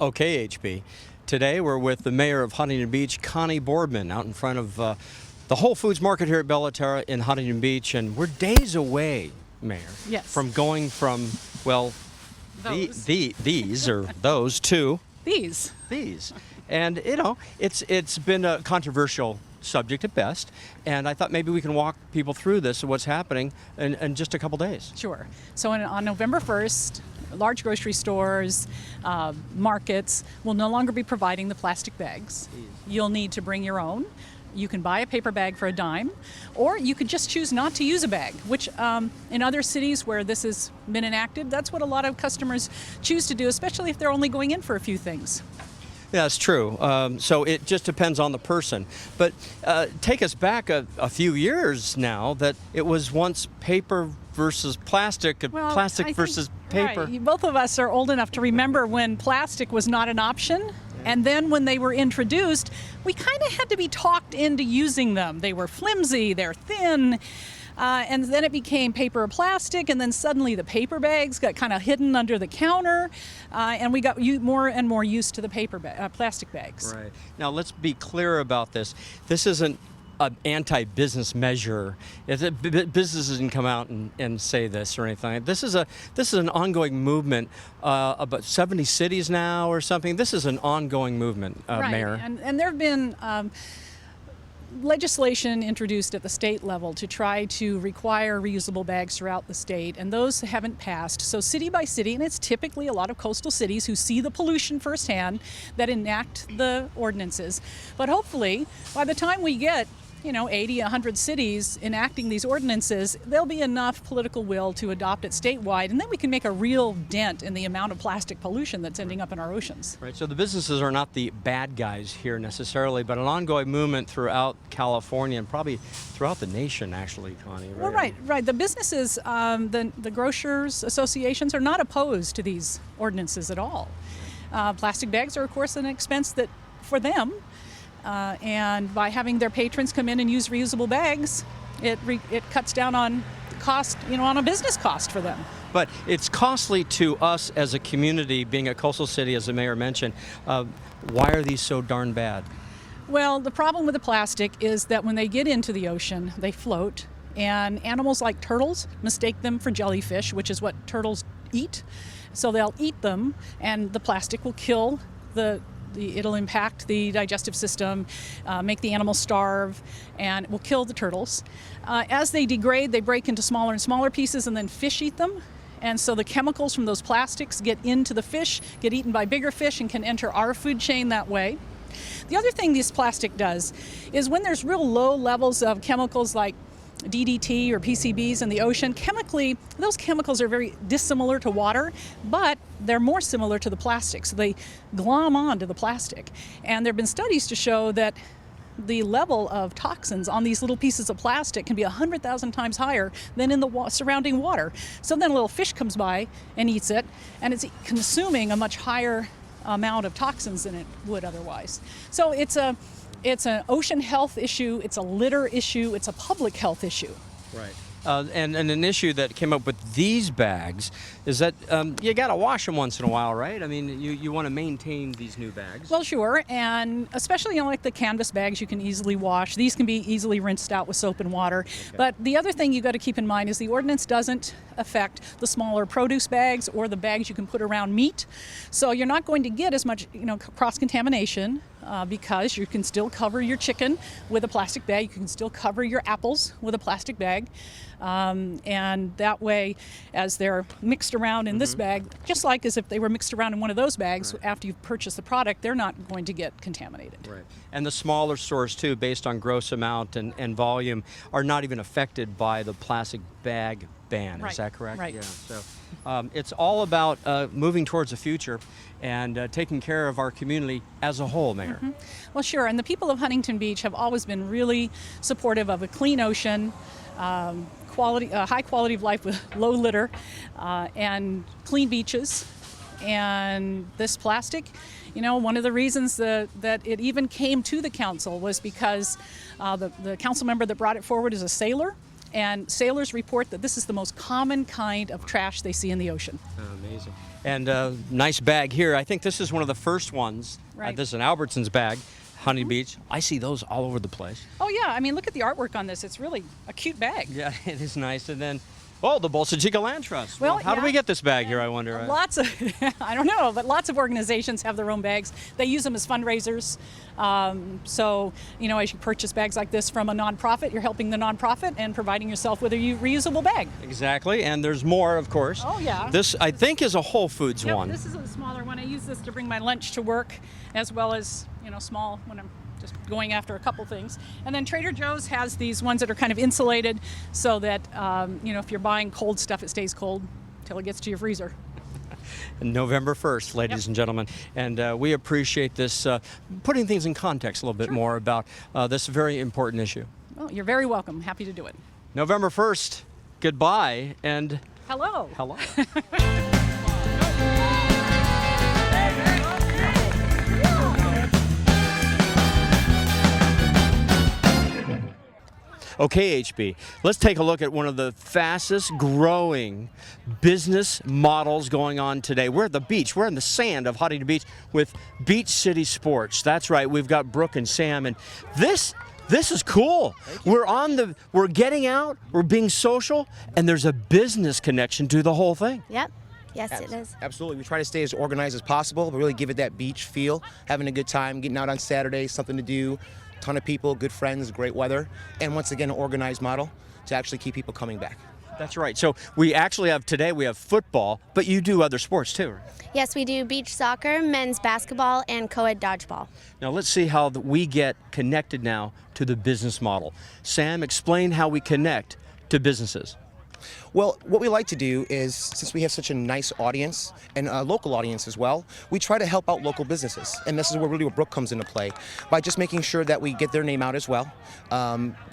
Okay, HB. Today we're with the mayor of Huntington Beach, Connie Boardman, out in front of the Whole Foods Market here at Bellaterra in Huntington Beach, and we're days away, Mayor, Yes. from going from, well, Those. these or those to These. these. And, you know, it's been a controversial subject at best, and I thought maybe we can walk people through this and what's happening in just a couple days. Sure. So on November 1st, large grocery stores, markets will no longer be providing the plastic bags. You'll need to bring your own. You can buy a paper bag for a dime, or you could just choose not to use a bag, which in other cities where this has been enacted, that's what a lot of customers choose to do, especially if they're only going in for a few things. Yeah, that's true. So it just depends on the person. But take us back a few years now that it was once paper versus plastic and Well, plastic I think- versus paper. Right. Both of us are old enough to remember when plastic was not an option. And then when they were introduced, we kind of had to be talked into using them. They were flimsy, they're thin. And then it became paper or plastic, and then suddenly the paper bags got kind of hidden under the counter, and we got more and more used to the plastic bags. Right. Now let's be clear about this. This isn't an anti-business measure. Businesses didn't come out and say this or anything. This is an ongoing movement. About 70 cities now or something. This is an ongoing movement, Right. Mayor. And there have been legislation introduced at the state level to try to require reusable bags throughout the state, and those haven't passed. So city by city, and it's typically a lot of coastal cities who see the pollution firsthand that enact the ordinances. But hopefully, by the time we get 80, 100 cities enacting these ordinances, there'll be enough political will to adopt it statewide, and then we can make a real dent in the amount of plastic pollution that's ending up in our oceans. Right, so the businesses are not the bad guys here necessarily, but an ongoing movement throughout California and probably throughout the nation, actually, Connie. Well, right. The businesses, the grocers associations are not opposed to these ordinances at all. Plastic bags are, of course, an expense that for them. And by having their patrons come in and use reusable bags, it cuts down on cost, on a business cost for them. But it's costly to us as a community, being a coastal city, as the mayor mentioned. Why are these so darn bad? Well, the problem with the plastic is that when they get into the ocean, they float, and animals like turtles mistake them for jellyfish, which is what turtles eat. So they'll eat them, and the plastic will kill it'll impact the digestive system, make the animals starve, and it will kill the turtles. As they degrade, they break into smaller and smaller pieces, and then fish eat them. And so the chemicals from those plastics get into the fish, get eaten by bigger fish, and can enter our food chain that way. The other thing this plastic does is when there's real low levels of chemicals like DDT or PCBs in the ocean, chemically, those chemicals are very dissimilar to water, but they're more similar to the plastic, so they glom onto the plastic. And there have been studies to show that the level of toxins on these little pieces of plastic can be 100,000 times higher than in the surrounding water. So then a little fish comes by and eats it, and it's consuming a much higher amount of toxins than it would otherwise. So it's an ocean health issue, it's a litter issue, it's a public health issue. Right. And an issue that came up with these bags is that you got to wash them once in a while, right? I mean, you want to maintain these new bags. Well, sure, and especially like the canvas bags you can easily wash. These can be easily rinsed out with soap and water. Okay. But the other thing you got to keep in mind is the ordinance doesn't affect the smaller produce bags or the bags you can put around meat. So you're not going to get as much, cross-contamination because you can still cover your chicken with a plastic bag. You can still cover your apples with a plastic bag. And that way, as they're mixed around in this bag, just like as if they were mixed around in one of those bags, Right. after you've purchased the product, they're not going to get contaminated. Right. And the smaller stores, too, based on gross amount and volume, are not even affected by the plastic bag ban. Right. Is that correct? Right. Yeah. So it's all about moving towards the future and taking care of our community as a whole, Mayor. Well, sure, and the people of Huntington Beach have always been really supportive of a clean ocean, high quality of life with low litter, and clean beaches. And this plastic, one of the reasons that it even came to the council was because the council member that brought it forward is a sailor And sailors report that this is the most common kind of trash they see in the ocean. Amazing. And nice bag here. I think this is one of the first ones. Right. This is an Albertsons bag, Huntington Beach. I see those all over the place. Oh yeah, I mean, look at the artwork on this. It's really a cute bag. Yeah, it is nice. And then, oh, the Bolsa Chica Land Trust. Well, How do yeah. we get this bag here, I wonder? Lots of, I don't know, but lots of organizations have their own bags. They use them as fundraisers. So, you know, as you purchase bags like this from a nonprofit, you're helping the nonprofit and providing yourself with a reusable bag. Exactly, and there's more, of course. Oh, yeah. This, I think, is a Whole Foods Yep, one. this is a smaller one. I use this to bring my lunch to work, as well as, you know, small when I'm just going after a couple things. And then Trader Joe's has these ones that are kind of insulated so that, you know, if you're buying cold stuff, it stays cold till it gets to your freezer. November 1st, ladies and gentlemen. And we appreciate this, putting things in context a little bit more about this very important issue. Well, you're very welcome. Happy to do it. November 1st, goodbye and Hello. hello. Okay, HB, let's take a look at one of the fastest growing business models going on today. We're at the beach. We're in the sand of Huntington Beach with Beach City Sports. That's right. We've got Brooke and Sam, and this is cool. We're getting out, we're being social, and there's a business connection to the whole thing. Yep. Yes, it is. Absolutely. We try to stay as organized as possible, but really give it that beach feel, having a good time, getting out on Saturdays, something to do, ton of people, good friends, great weather, and once again, an organized model to actually keep people coming back. That's right. So we actually have today, we have football, but you do other sports too, right? Yes, we do beach soccer, men's basketball, and co-ed dodgeball. Now let's see how we get connected now to the business model. Sam, explain how we connect to businesses. Well, what we like to do is, since we have such a nice audience and a local audience as well, we try to help out local businesses. And this is where really Brooke comes into play, by just making sure that we get their name out as well,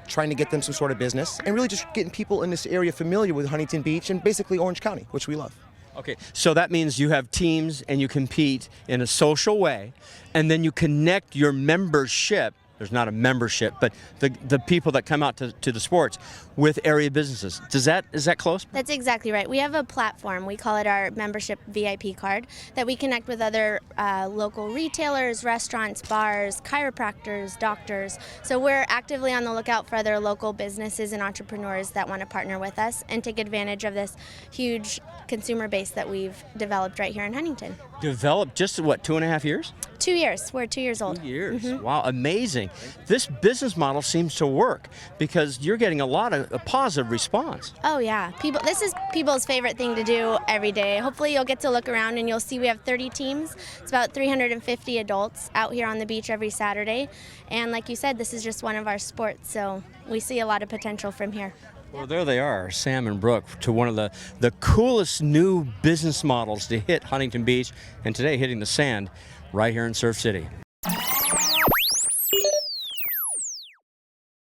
trying to get them some sort of business, and really just getting people in this area familiar with Huntington Beach and basically Orange County, which we love. Okay, so that means you have teams and you compete in a social way, and then you connect your membership. There's not a membership, but the people that come out to the sports with area businesses. Is that close? That's exactly right. We have a platform. We call it our membership VIP card that we connect with other local retailers, restaurants, bars, chiropractors, doctors. So we're actively on the lookout for other local businesses and entrepreneurs that want to partner with us and take advantage of this huge consumer base that we've developed right here in Huntington. Developed just, what, 2.5 years? 2 years. We're 2 years old. 2 years. Wow, amazing. This business model seems to work because you're getting a lot of a positive response. Oh yeah, this is people's favorite thing to do every day. Hopefully you'll get to look around and you'll see we have 30 teams. It's about 350 adults out here on the beach every Saturday. And like you said, this is just one of our sports, so we see a lot of potential from here. Well, there they are, Sam and Brooke, to one of the coolest new business models to hit Huntington Beach, and today hitting the sand right here in Surf City.